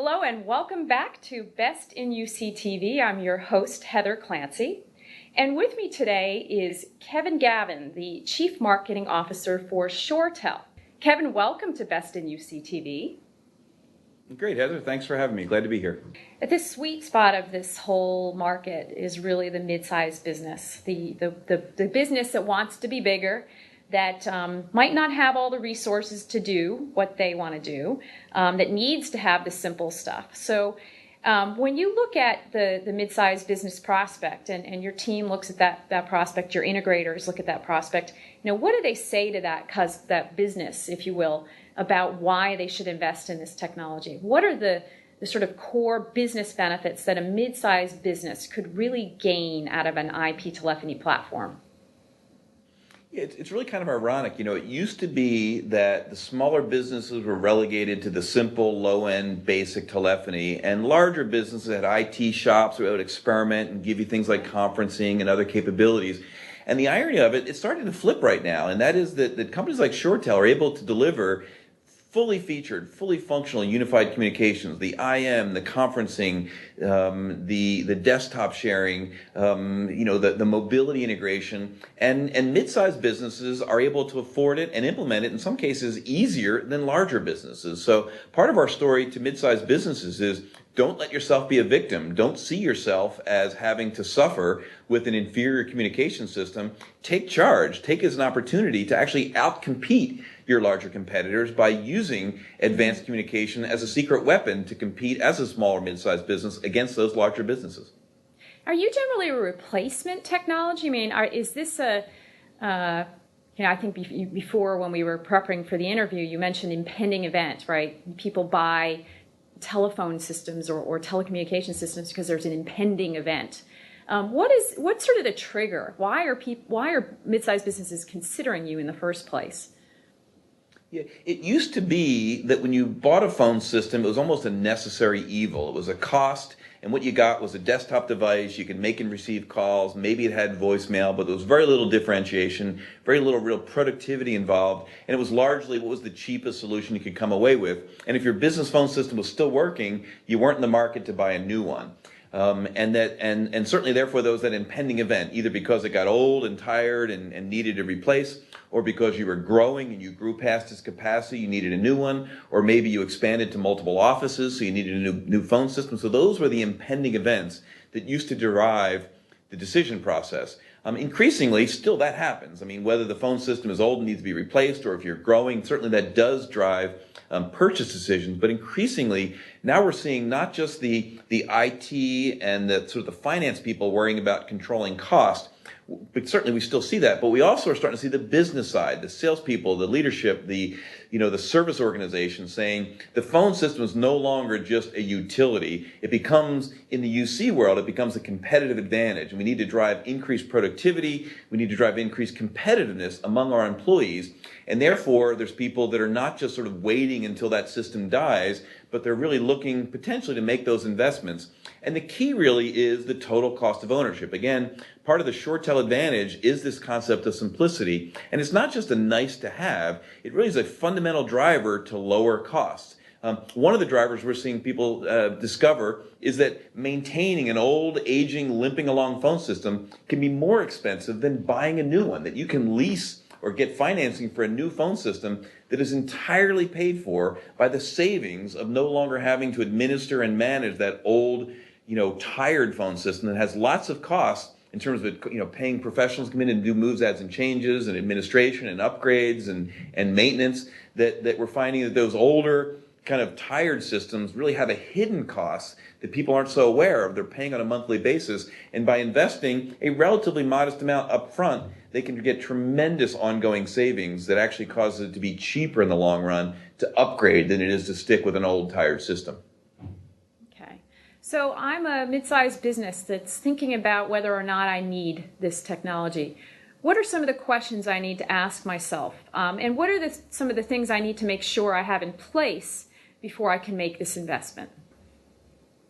Hello and welcome back to Best in UC TV. I'm your host, Heather Clancy. And with me today is Kevin Gavin, the Chief Marketing Officer for ShoreTel. Kevin, welcome to Best in UC TV. Great, Heather. Thanks for having me. Glad to be here. At the sweet spot of this whole market is really the mid-sized business, the business that wants to be bigger, that might not have all the resources to do what they want to do, that needs to have the simple stuff. So when you look at the mid-sized business prospect and your team looks at that prospect, your integrators look at that prospect, what do they say to that business, if you will, about why they should invest in this technology? What are the sort of core business benefits that a mid-sized business could really gain out of an IP telephony platform? It's really kind of ironic. It used to be that the smaller businesses were relegated to the simple, low-end, basic telephony, and larger businesses had IT shops where they would experiment and give you things like conferencing and other capabilities. And the irony of it, it's starting to flip right now, and that is that companies like ShoreTel are able to deliver fully featured, fully functional, unified communications, the IM, the conferencing, the desktop sharing, the mobility integration, and mid-sized businesses are able to afford it and implement it in some cases easier than larger businesses. So part of our story to mid-sized businesses is don't let yourself be a victim. Don't see yourself as having to suffer with an inferior communication system. Take charge. Take it as an opportunity to actually outcompete your larger competitors by using advanced communication as a secret weapon to compete as a small or mid-sized business against those larger businesses. Are you generally a replacement technology? I mean, is this I think before when we were prepping for the interview, you mentioned impending event, right? People buy telephone systems or telecommunication systems because there's an impending event. What's sort of the trigger? Why are mid-sized businesses considering you in the first place? Yeah, it used to be that when you bought a phone system, it was almost a necessary evil. It was a cost, and what you got was a desktop device. You could make and receive calls. Maybe it had voicemail, but there was very little differentiation, very little real productivity involved, and it was largely what was the cheapest solution you could come away with. And if your business phone system was still working, you weren't in the market to buy a new one. And certainly, therefore, there was that impending event, either because it got old and tired and needed to replace, or because you were growing and you grew past its capacity, you needed a new one, or maybe you expanded to multiple offices, so you needed a new phone system. So those were the impending events that used to derive the decision process. Increasingly, still that happens. I mean, whether the phone system is old and needs to be replaced, or if you're growing, certainly that does drive purchase decisions. But increasingly, now we're seeing not just the IT and the sort of the finance people worrying about controlling cost, but certainly we still see that. But we also are starting to see the business side, the salespeople, the leadership, the service organization saying the phone system is no longer just a utility. It becomes, in the UC world, it becomes a competitive advantage. And we need to drive increased productivity. We need to drive increased competitiveness among our employees. And therefore, there's people that are not just sort of waiting until that system dies, but they're really looking potentially to make those investments. And the key really is the total cost of ownership. Again, part of the ShoreTel advantage is this concept of simplicity. And it's not just a nice to have, it really is a fundamental driver to lower costs. One of the drivers we're seeing people discover is that maintaining an old, aging, limping along phone system can be more expensive than buying a new one, that you can lease or get financing for a new phone system that is entirely paid for by the savings of no longer having to administer and manage that old, tired phone system that has lots of costs in terms of, paying professionals to come in and do moves, adds, and changes, and administration, and upgrades, and maintenance, that we're finding that those older, kind of tired systems really have a hidden cost that people aren't so aware of. They're paying on a monthly basis, and by investing a relatively modest amount up front, they can get tremendous ongoing savings that actually causes it to be cheaper in the long run to upgrade than it is to stick with an old, tired system. Okay. So I'm a mid-sized business that's thinking about whether or not I need this technology. What are some of the questions I need to ask myself? And what are some of the things I need to make sure I have in place before I can make this investment?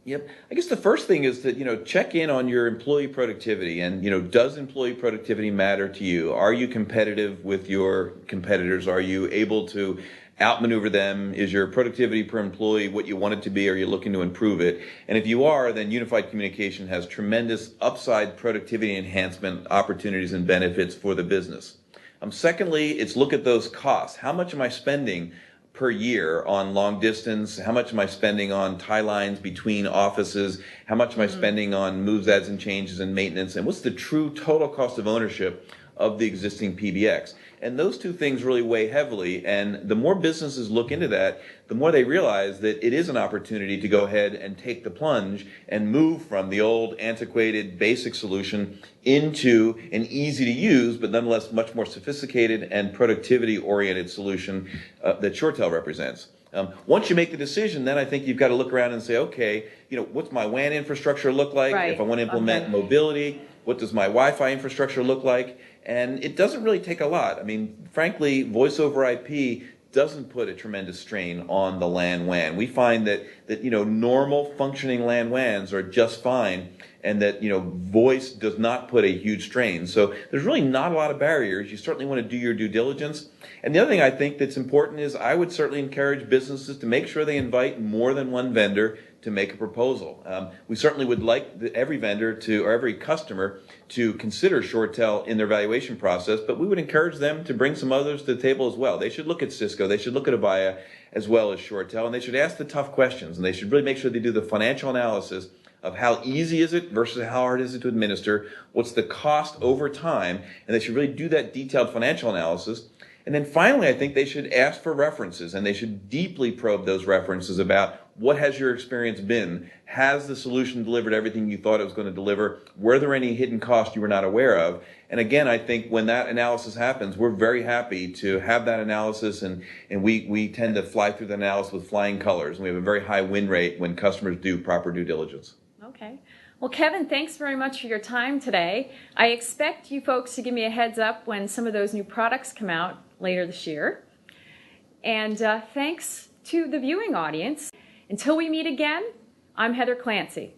Yep. I guess the first thing is that, check in on your employee productivity and, does employee productivity matter to you? Are you competitive with your competitors? Are you able to outmaneuver them? Is your productivity per employee what you want it to be? Are you looking to improve it? And if you are, then unified communication has tremendous upside productivity enhancement opportunities and benefits for the business. Secondly, it's look at those costs. How much am I spending per year on long distance? How much am I spending on tie lines between offices? How much am I spending on moves, adds, and changes and maintenance? And what's the true total cost of ownership of the existing PBX? And those two things really weigh heavily. And the more businesses look into that, the more they realize that it is an opportunity to go ahead and take the plunge and move from the old antiquated basic solution into an easy to use, but nonetheless much more sophisticated and productivity oriented solution that ShoreTel represents. Once you make the decision, then I think you've got to look around and say, okay, what's my WAN infrastructure look like? Right. If I want to implement mobility, what does my Wi-Fi infrastructure look like? And it doesn't really take a lot. I mean, frankly, voice over IP doesn't put a tremendous strain on the LAN WAN. We find that normal functioning LAN WANs are just fine, and that voice does not put a huge strain. So there's really not a lot of barriers. You certainly want to do your due diligence. And the other thing I think that's important is I would certainly encourage businesses to make sure they invite more than one vendor to make a proposal. We certainly would like every vendor or every customer to consider ShoreTel in their evaluation process, but we would encourage them to bring some others to the table as well. They should look at Cisco, they should look at Avaya as well as ShoreTel, and they should ask the tough questions, and they should really make sure they do the financial analysis of how easy is it versus how hard is it to administer, what's the cost over time, and they should really do that detailed financial analysis. And then finally, I think they should ask for references, and they should deeply probe those references about what has your experience been? Has the solution delivered everything you thought it was going to deliver? Were there any hidden costs you were not aware of? And again, I think when that analysis happens, we're very happy to have that analysis, and we tend to fly through the analysis with flying colors. And we have a very high win rate when customers do proper due diligence. Okay. Well, Kevin, thanks very much for your time today. I expect you folks to give me a heads up when some of those new products come out later this year. And thanks to the viewing audience. Until we meet again, I'm Heather Clancy.